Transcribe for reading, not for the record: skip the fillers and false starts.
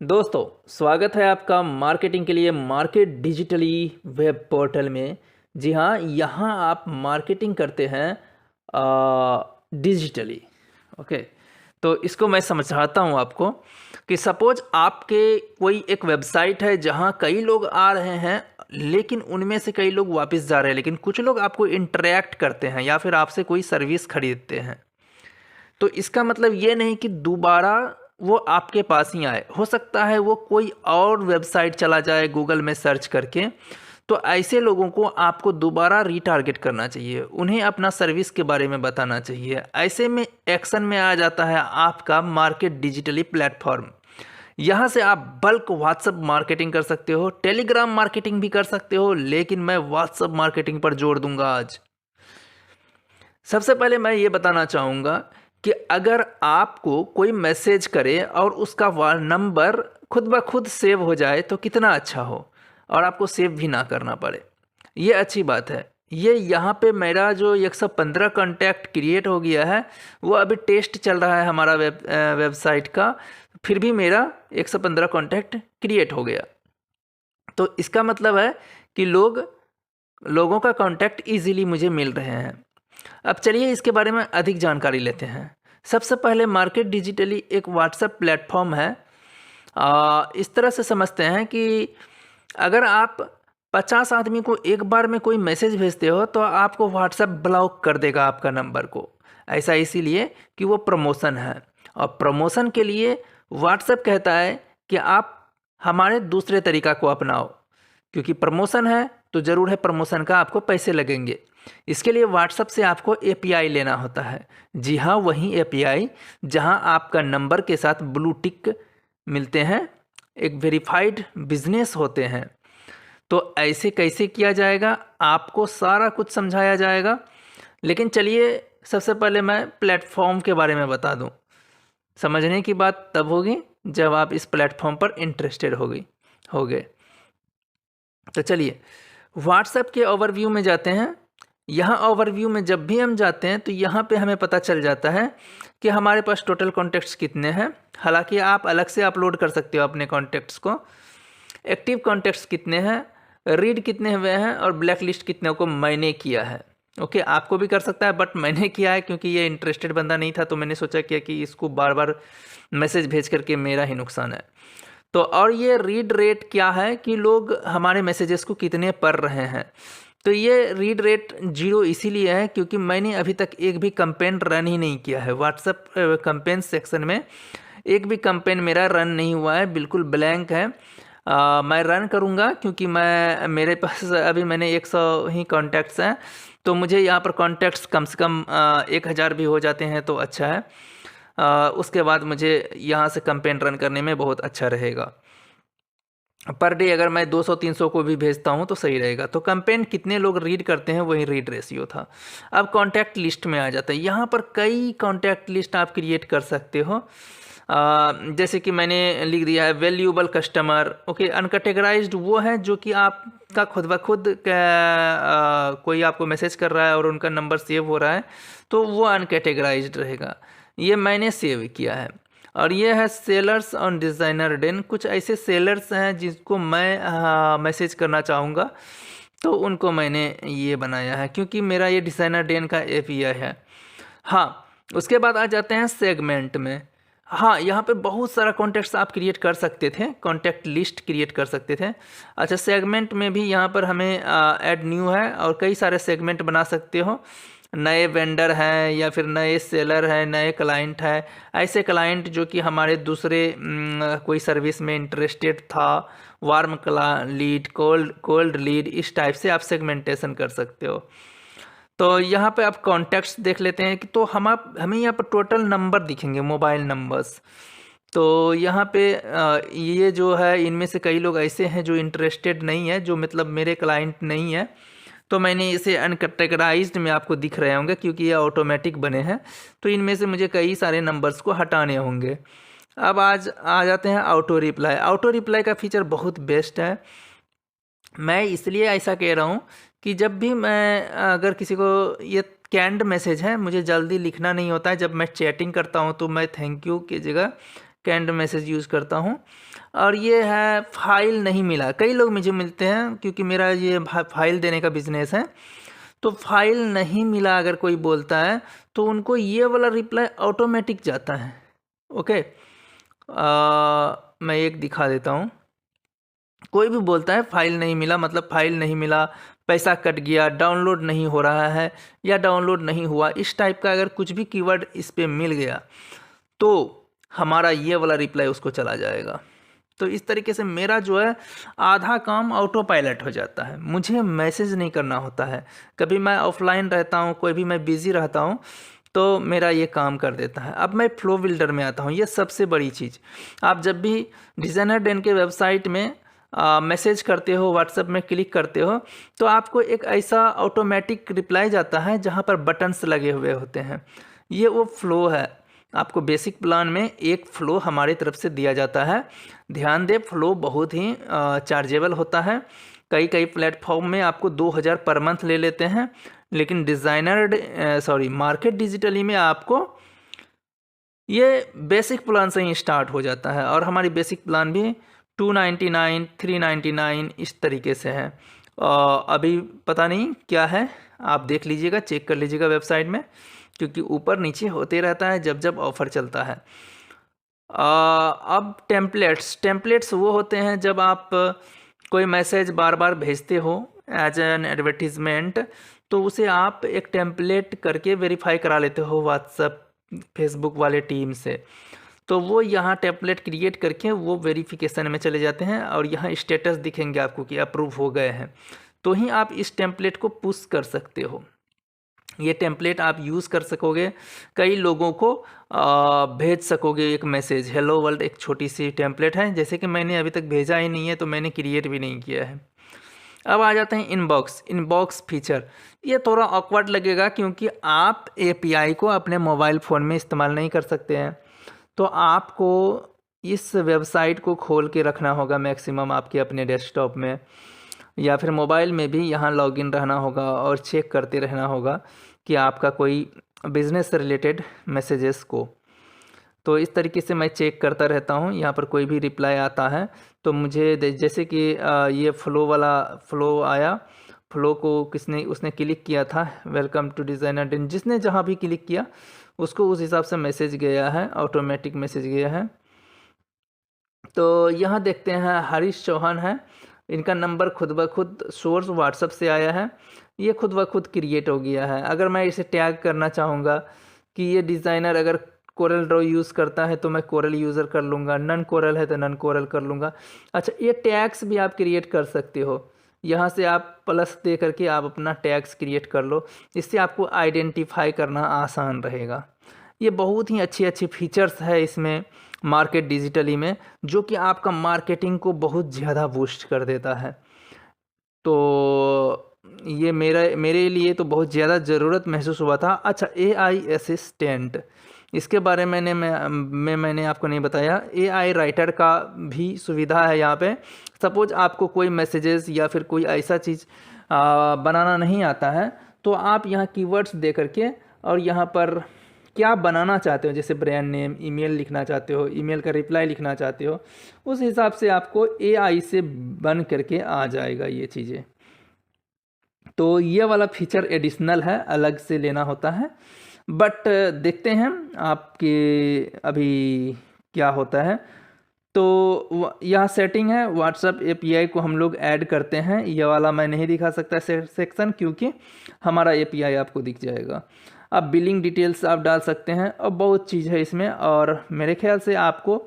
दोस्तों, स्वागत है आपका मार्केटिंग के लिए मार्केट डिजिटली वेब पोर्टल में। जी हाँ, यहाँ आप मार्केटिंग करते हैं डिजिटली। ओके, तो इसको मैं समझाता हूँ आपको कि सपोज आपके कोई एक वेबसाइट है जहाँ कई लोग आ रहे हैं, लेकिन उनमें से कई लोग वापस जा रहे हैं, लेकिन कुछ लोग आपको इंटरेक्ट करते हैं या फिर आपसे कोई सर्विस खरीदते हैं। तो इसका मतलब ये नहीं कि दोबारा वो आपके पास ही आए। हो सकता है वो कोई और वेबसाइट चला जाए गूगल में सर्च करके। तो ऐसे लोगों को आपको दोबारा रीटारगेट करना चाहिए, उन्हें अपना सर्विस के बारे में बताना चाहिए। ऐसे में एक्शन में आ जाता है आपका मार्केट डिजिटली प्लेटफॉर्म। यहाँ से आप बल्क व्हाट्सएप मार्केटिंग कर सकते हो, टेलीग्राम मार्केटिंग भी कर सकते हो, लेकिन मैं व्हाट्सएप मार्केटिंग पर जोर दूंगा आज। सबसे पहले मैं ये बताना चाहूँगा कि अगर आपको कोई मैसेज करे और उसका नंबर खुद ब खुद सेव हो जाए तो कितना अच्छा हो, और आपको सेव भी ना करना पड़े। ये अच्छी बात है। ये यहाँ पे मेरा जो 115 कॉन्टैक्ट क्रिएट हो गया है, वो अभी टेस्ट चल रहा है हमारा वेबसाइट का, फिर भी मेरा 115 कॉन्टैक्ट क्रिएट हो गया। तो इसका मतलब है कि लोगों का कॉन्टैक्ट ईजिली मुझे मिल रहे हैं। अब चलिए इसके बारे में अधिक जानकारी लेते हैं। सबसे पहले मार्केट डिजिटली एक व्हाट्सएप प्लेटफॉर्म है। इस तरह से समझते हैं कि अगर आप 50 आदमी को एक बार में कोई मैसेज भेजते हो तो आपको व्हाट्सएप ब्लॉक कर देगा आपका नंबर को। ऐसा इसीलिए कि वो प्रमोशन है, और प्रमोशन के लिए व्हाट्सएप कहता है कि आप हमारे दूसरे तरीका को अपनाओ, क्योंकि प्रमोशन है तो ज़रूर है प्रमोशन का आपको पैसे लगेंगे। इसके लिए व्हाट्सएप से आपको एपीआई लेना होता है। जी हाँ, वही एपीआई जहाँ आपका नंबर के साथ ब्लू टिक मिलते हैं, एक वेरीफाइड बिजनेस होते हैं। तो ऐसे कैसे किया जाएगा आपको सारा कुछ समझाया जाएगा, लेकिन चलिए सबसे पहले मैं प्लेटफॉर्म के बारे में बता दूं। समझने की बात तब होगी जब आप इस प्लेटफॉर्म पर इंटरेस्टेड होगे। तो चलिए व्हाट्सएप के ओवरव्यू में जाते हैं। यहाँ ओवरव्यू में जब भी हम जाते हैं तो यहाँ पे हमें पता चल जाता है कि हमारे पास टोटल कॉन्टैक्ट्स कितने हैं। हालांकि आप अलग से अपलोड कर सकते हो अपने कॉन्टैक्ट्स को। एक्टिव कॉन्टैक्ट्स कितने हैं, रीड कितने हुए हैं, और ब्लैक लिस्ट कितने को मैंने किया है। ओके, आपको भी कर सकता है, बट मैंने किया है क्योंकि ये इंटरेस्टेड बंदा नहीं था, तो मैंने सोचा कि इसको बार बार मैसेज भेज करके मेरा ही नुकसान है। तो और ये रीड रेट क्या है कि लोग हमारे मैसेजेस को कितने पढ़ रहे हैं। तो ये रीड रेट 0 इसीलिए है क्योंकि मैंने अभी तक एक भी कैंपेन रन ही नहीं किया है। व्हाट्सएप कैंपेन सेक्शन में एक भी कैंपेन मेरा रन नहीं हुआ है, बिल्कुल ब्लैंक है। मैं रन करूँगा क्योंकि मेरे पास अभी मैंने 100 ही कॉन्टैक्ट्स हैं, तो मुझे यहाँ पर कॉन्टैक्ट्स कम से कम 1000 भी हो जाते हैं तो अच्छा है। उसके बाद मुझे यहाँ से कैंपेन रन करने में बहुत अच्छा रहेगा। पर डे अगर मैं 200-300 को भी भेजता हूँ तो सही रहेगा। तो कैंपेन कितने लोग रीड करते हैं वही रीड रेशियो था। अब कॉन्टैक्ट लिस्ट में आ जाता है। यहाँ पर कई कॉन्टैक्ट लिस्ट आप क्रिएट कर सकते हो। जैसे कि मैंने लिख दिया है वैल्यूएबल कस्टमर। ओके, अनकैटेगराइज्ड वो है जो कि आपका खुद ब खुद कोई आपको मैसेज कर रहा है और उनका नंबर सेव हो रहा है, तो वो अनकैटेगराइज्ड रहेगा। ये मैंने सेव किया है। और ये है सेलर्स ऑन डिज़ाइनर डेन। कुछ ऐसे सेलर्स हैं जिसको मैं मैसेज करना चाहूँगा, तो उनको मैंने ये बनाया है क्योंकि मेरा ये डिज़ाइनर डेन का एपीआई है। हाँ, उसके बाद आ जाते हैं सेगमेंट में। हाँ, यहाँ पे बहुत सारा कॉन्टैक्ट्स आप क्रिएट कर सकते थे, कॉन्टैक्ट लिस्ट क्रिएट कर सकते थे। अच्छा, सेगमेंट में भी यहाँ पर हमें ऐड न्यू है और कई सारे सेगमेंट बना सकते हो। नए वेंडर हैं या फिर नए सेलर हैं, नए क्लाइंट हैं, ऐसे क्लाइंट जो कि हमारे दूसरे कोई सर्विस में इंटरेस्टेड था, वार्म लीड, कोल्ड लीड, इस टाइप से आप सेगमेंटेशन कर सकते हो। तो यहाँ पे आप कॉन्टैक्ट्स देख लेते हैं कि तो हमें यहाँ पर टोटल नंबर दिखेंगे, मोबाइल नंबर्स। तो यहाँ पे ये जो है इनमें से कई लोग ऐसे हैं जो इंटरेस्टेड नहीं है, जो मतलब मेरे क्लाइंट नहीं है, तो मैंने इसे अनकैटेगराइज्ड में आपको दिख रहे होंगे क्योंकि ये ऑटोमेटिक बने हैं। तो इनमें से मुझे कई सारे नंबर्स को हटाने होंगे। अब आज आ जाते हैं ऑटो रिप्लाई। ऑटो रिप्लाई का फीचर बहुत बेस्ट है। मैं इसलिए ऐसा कह रहा हूँ कि जब भी मैं अगर किसी को ये कैंड मैसेज है, मुझे जल्दी लिखना नहीं होता है। जब मैं चैटिंग करता हूँ तो मैं थैंक यू की जगह कैंड मैसेज यूज़ करता हूँ। और ये है फाइल नहीं मिला, कई लोग मुझे मिलते हैं क्योंकि मेरा ये फाइल देने का बिजनेस है। तो फाइल नहीं मिला अगर कोई बोलता है तो उनको ये वाला रिप्लाई ऑटोमेटिक जाता है। ओके, मैं एक दिखा देता हूँ। कोई भी बोलता है फाइल नहीं मिला, मतलब फाइल नहीं मिला, पैसा कट गया, डाउनलोड नहीं हो रहा है या डाउनलोड नहीं हुआ, इस टाइप का अगर कुछ भी कीवर्ड इस पे मिल गया तो हमारा ये वाला रिप्लाई उसको चला जाएगा। तो इस तरीके से मेरा जो है आधा काम ऑटो पायलट हो जाता है, मुझे मैसेज नहीं करना होता है। कभी मैं ऑफलाइन रहता हूँ, कोई भी मैं बिज़ी रहता हूँ तो मेरा ये काम कर देता है। अब मैं फ्लो बिल्डर में आता हूँ। ये सबसे बड़ी चीज़, आप जब भी डिज़ाइनर डेन के वेबसाइट में मैसेज करते हो, व्हाट्सएप में क्लिक करते हो तो आपको एक ऐसा ऑटोमेटिक रिप्लाई जाता है जहाँ पर बटन्स लगे हुए होते हैं। ये वो फ्लो है। आपको बेसिक प्लान में एक फ़्लो हमारी तरफ से दिया जाता है। ध्यान दें, फ़्लो बहुत ही चार्जेबल होता है। कई कई प्लेटफॉर्म में आपको 2000 पर मंथ ले लेते हैं, लेकिन मार्केट डिजिटली में आपको ये बेसिक प्लान से ही स्टार्ट हो जाता है। और हमारी बेसिक प्लान भी 299, 399 इस तरीके से है। अभी पता नहीं क्या है, आप देख लीजिएगा, चेक कर लीजिएगा वेबसाइट में, क्योंकि ऊपर नीचे होते रहता है जब जब ऑफ़र चलता है। अब टेम्पलेट्स वो होते हैं जब आप कोई मैसेज बार बार भेजते हो एज एन एडवर्टीज़मेंट, तो उसे आप एक टेम्पलेट करके वेरीफाई करा लेते हो व्हाट्सएप फेसबुक वाले टीम से। तो वो यहाँ टेम्पलेट क्रिएट करके वो वेरिफिकेशन में चले जाते हैं और यहाँ स्टेटस दिखेंगे आपको कि अप्रूव हो गए हैं, तो ही आप इस टेम्पलेट को पुश कर सकते हो। ये टेम्पलेट आप यूज़ कर सकोगे, कई लोगों को भेज सकोगे एक मैसेज, हेलो वर्ल्ड एक छोटी सी टेम्पलेट है, जैसे कि मैंने अभी तक भेजा ही नहीं है तो मैंने क्रिएट भी नहीं किया है। अब आ जाते हैं इनबॉक्स फीचर। ये थोड़ा ऑकवर्ड लगेगा क्योंकि आप एपीआई को अपने मोबाइल फ़ोन में इस्तेमाल नहीं कर सकते हैं, तो आपको इस वेबसाइट को खोल के रखना होगा मैक्सिमम आपके अपने डेस्कटॉप में या फिर मोबाइल में भी यहाँ लॉगिन रहना होगा और चेक करते रहना होगा कि आपका कोई बिज़नेस से रिलेटेड मैसेजेस को। तो इस तरीके से मैं चेक करता रहता हूँ। यहाँ पर कोई भी रिप्लाई आता है तो मुझे जैसे कि ये फ़्लो आया, फ़्लो को उसने क्लिक किया था, वेलकम टू डिज़ाइनर डेन, जिसने जहाँ भी क्लिक किया उसको उस हिसाब से मैसेज गया है, ऑटोमेटिक मैसेज गया है। तो यहाँ देखते हैं हरीश चौहान है, इनका नंबर खुद ब खुद सोर्स व्हाट्सएप से आया है, ये खुद ब खुद क्रिएट हो गया है। अगर मैं इसे टैग करना चाहूँगा कि ये डिज़ाइनर अगर कोरल ड्रॉ यूज़ करता है तो मैं कोरल यूज़र कर लूँगा, नन कोरल है तो नन कोरल कर लूँगा। अच्छा, ये टैग्स भी आप क्रिएट कर सकते हो, यहाँ से आप प्लस दे करके आप अपना टैग्स क्रिएट कर लो, इससे आपको आइडेंटिफाई करना आसान रहेगा। ये बहुत ही अच्छी फीचर्स है इसमें मार्केट डिजिटली में, जो कि आपका मार्केटिंग को बहुत ज़्यादा बूस्ट कर देता है। तो ये मेरे लिए तो बहुत ज़्यादा ज़रूरत महसूस हुआ था। अच्छा, एआई असिस्टेंट, इसके बारे में मैंने आपको नहीं बताया। एआई राइटर का भी सुविधा है यहाँ पे। सपोज आपको कोई मैसेजेस या फिर कोई ऐसा चीज़ बनाना नहीं आता है तो आप यहाँ कीवर्ड्स दे करके और यहाँ पर क्या बनाना चाहते हो, जैसे ब्रांड नेम, ईमेल लिखना चाहते हो, ईमेल का रिप्लाई लिखना चाहते हो, उस हिसाब से आपको एआई से बन करके आ जाएगा ये चीज़ें। तो ये वाला फीचर एडिशनल है, अलग से लेना होता है। बट देखते हैं आपके अभी क्या होता है। तो यह सेटिंग है, व्हाट्सएप एपीआई को हम लोग ऐड करते हैं। ये वाला मैं नहीं दिखा सकता सेक्शन, क्योंकि हमारा एपीआई आपको दिख जाएगा। अब बिलिंग डिटेल्स आप डाल सकते हैं और बहुत चीज़ है इसमें, और मेरे ख्याल से आपको